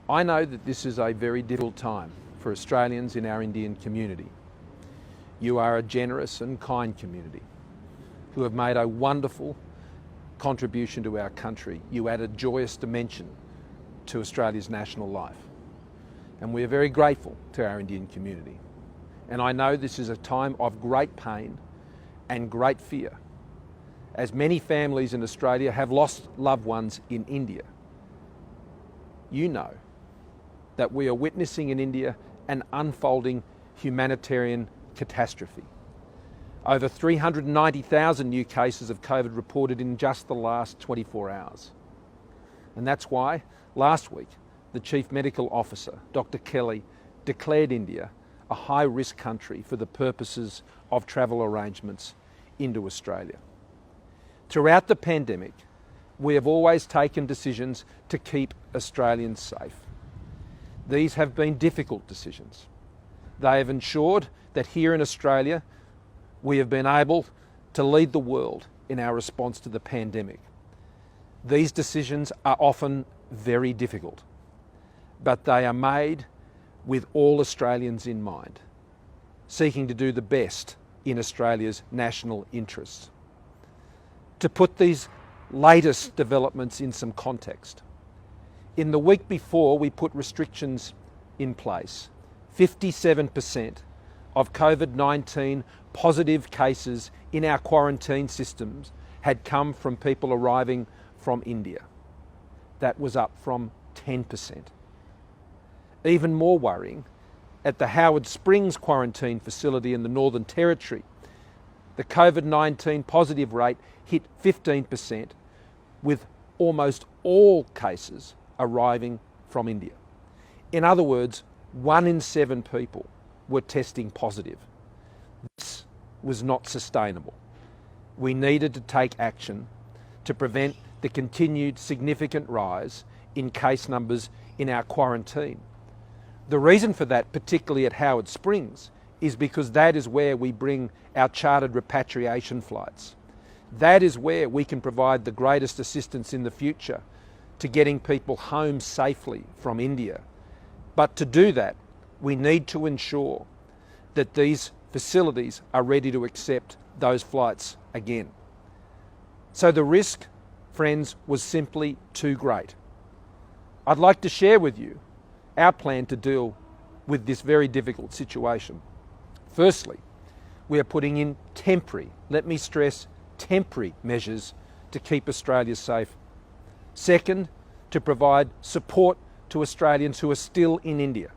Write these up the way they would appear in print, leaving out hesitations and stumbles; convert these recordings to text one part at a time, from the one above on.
I know that this is a very difficult time for Australians in our Indian community. You are a generous and kind community who have made a wonderful contribution to our country. You add a joyous dimension to Australia's national life. And we are very grateful to our Indian community. And I know this is a time of great pain and great fear, as many families in Australia have lost loved ones in India. You know that we are witnessing in India an unfolding humanitarian catastrophe. Over 390,000 new cases of COVID reported in just the last 24 hours. And that's why last week the Chief Medical Officer, Dr. Kelly, declared India a high-risk country for the purposes of travel arrangements into Australia. Throughout the pandemic, we have always taken decisions to keep Australians safe. These have been difficult decisions. They have ensured that here in Australia, we have been able to lead the world in our response to the pandemic. These decisions are often very difficult, but they are made with all Australians in mind, seeking to do the best in Australia's national interests. To put these latest developments in some context, in the week before we put restrictions in place, 57% of COVID-19 positive cases in our quarantine systems had come from people arriving from India. That was up from 10%. Even more worrying, at the Howard Springs quarantine facility in the Northern Territory, the COVID-19 positive rate hit 15%, with almost all cases arriving from India. In other words, 1 in 7 people were testing positive. This was not sustainable. We needed to take action to prevent the continued significant rise in case numbers in our quarantine. The reason for that, particularly at Howard Springs, is because that is where we bring our chartered repatriation flights. That is where we can provide the greatest assistance in the future to getting people home safely from India. But to do that, we need to ensure that these facilities are ready to accept those flights again. So the risk, friends, was simply too great. I'd like to share with you our plan to deal with this very difficult situation. Firstly, we are putting in temporary, let me stress, temporary measures to keep Australia safe. Second, to provide support to Australians who are still in India.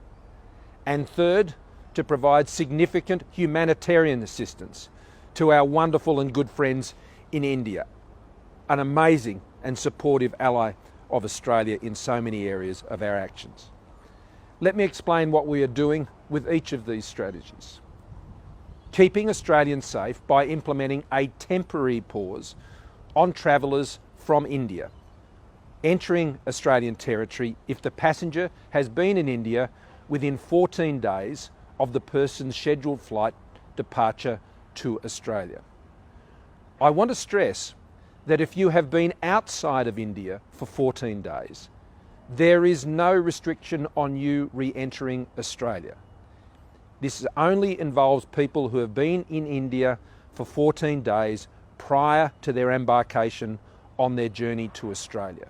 And third, to provide significant humanitarian assistance to our wonderful and good friends in India, an amazing and supportive ally of Australia in so many areas of our actions. Let me explain what we are doing with each of these strategies. Keeping Australians safe by implementing a temporary pause on travellers from India entering Australian territory if the passenger has been in India within 14 days of the person's scheduled flight departure to Australia. I want to stress that if you have been outside of India for 14 days, there is no restriction on you re-entering Australia. This only involves people who have been in India for 14 days prior to their embarkation on their journey to Australia.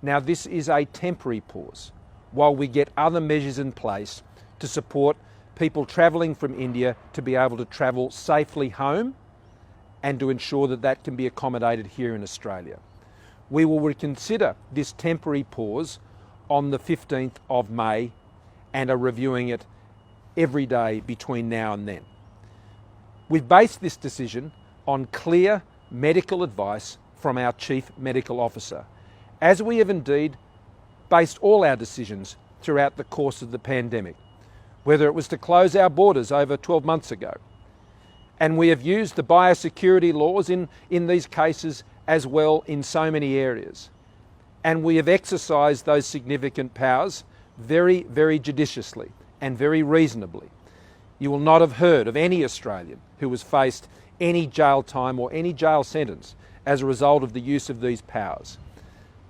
Now, this is a temporary pause while we get other measures in place to support people travelling from India to be able to travel safely home and to ensure that that can be accommodated here in Australia. We will reconsider this temporary pause on the 15th of May and are reviewing it every day between now and then. We've based this decision on clear medical advice from our Chief Medical Officer, as we have indeed based all our decisions throughout the course of the pandemic, whether it was to close our borders over 12 months ago. And we have used the biosecurity laws in these cases as well in so many areas. And we have exercised those significant powers very, very judiciously and very reasonably. You will not have heard of any Australian who has faced any jail time or any jail sentence as a result of the use of these powers.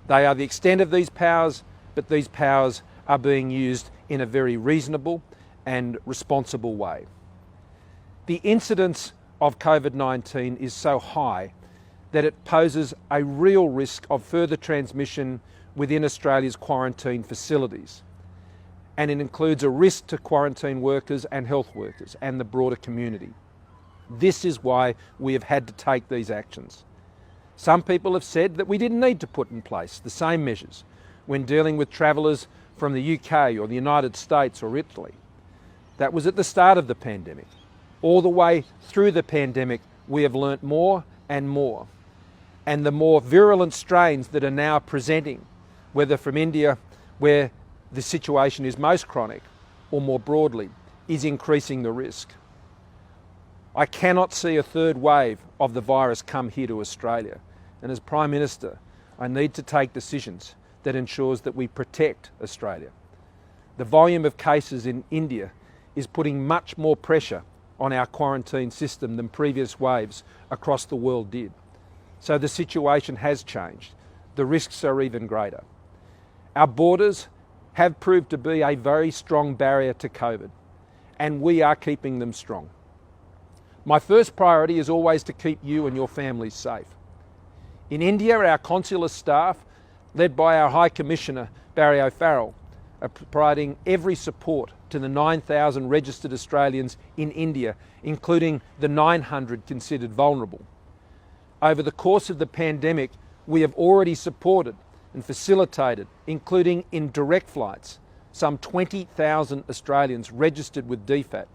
They are the extent of these powers, but these powers are being used in a very reasonable and responsible way. The incidence of COVID-19 is so high that it poses a real risk of further transmission within Australia's quarantine facilities, and it includes a risk to quarantine workers and health workers and the broader community. This is why we have had to take these actions. Some people have said that we didn't need to put in place the same measures when dealing with travellers from the UK or the United States or Italy. That was at the start of the pandemic. All the way through the pandemic, we have learnt more and more. And the more virulent strains that are now presenting, whether from India, where the situation is most chronic, or more broadly, is increasing the risk. I cannot see a third wave of the virus come here to Australia. And as Prime Minister, I need to take decisions that ensures that we protect Australia. The volume of cases in India is putting much more pressure on our quarantine system than previous waves across the world did. So the situation has changed. The risks are even greater. Our borders have proved to be a very strong barrier to COVID, and we are keeping them strong. My first priority is always to keep you and your families safe. In India, our consular staff, led by our High Commissioner, Barry O'Farrell, are providing every support to the 9,000 registered Australians in India, including the 900 considered vulnerable. Over the course of the pandemic, we have already supported and facilitated, including in direct flights, some 20,000 Australians registered with DFAT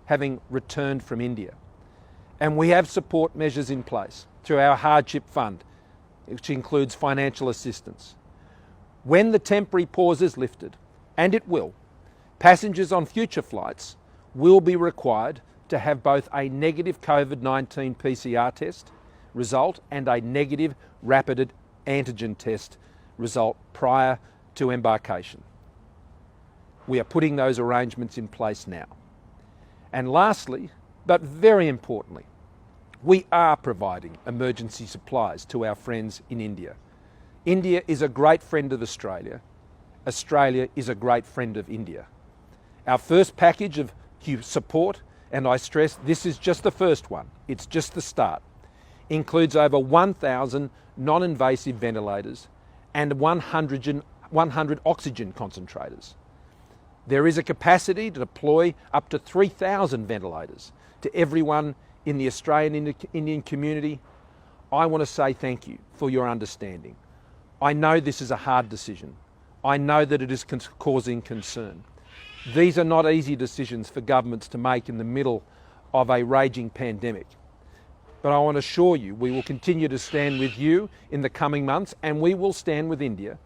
having returned from India. And we have support measures in place through our hardship fund, which includes financial assistance. When the temporary pause is lifted, and it will, passengers on future flights will be required to have both a negative COVID-19 PCR test result and a negative rapid antigen test result prior to embarkation. We are putting those arrangements in place now. And lastly, but very importantly, we are providing emergency supplies to our friends in India. India is a great friend of Australia. Australia is a great friend of India. Our first package of support, and I stress this is just the first one, it's just the start, includes over 1,000 non-invasive ventilators and 100 oxygen concentrators. There is a capacity to deploy up to 3,000 ventilators to everyone in the Australian Indian community. I want to say thank you for your understanding. I know this is a hard decision. I know that it is causing concern. These are not easy decisions for governments to make in the middle of a raging pandemic. But I want to assure you we will continue to stand with you in the coming months, and we will stand with India,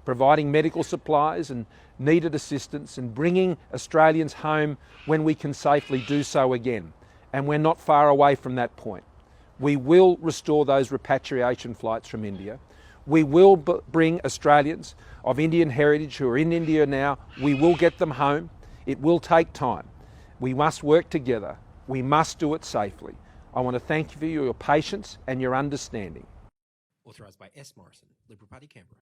providing medical supplies and needed assistance and bringing Australians home when we can safely do so again. And we're not far away from that point. We will restore those repatriation flights from India. We will bring Australians of Indian heritage who are in India now, we will get them home. It will take time. We must work together. We must do it safely. I want to thank you for your patience and your understanding. Authorised by S. Morrison, Liberal Party, Canberra.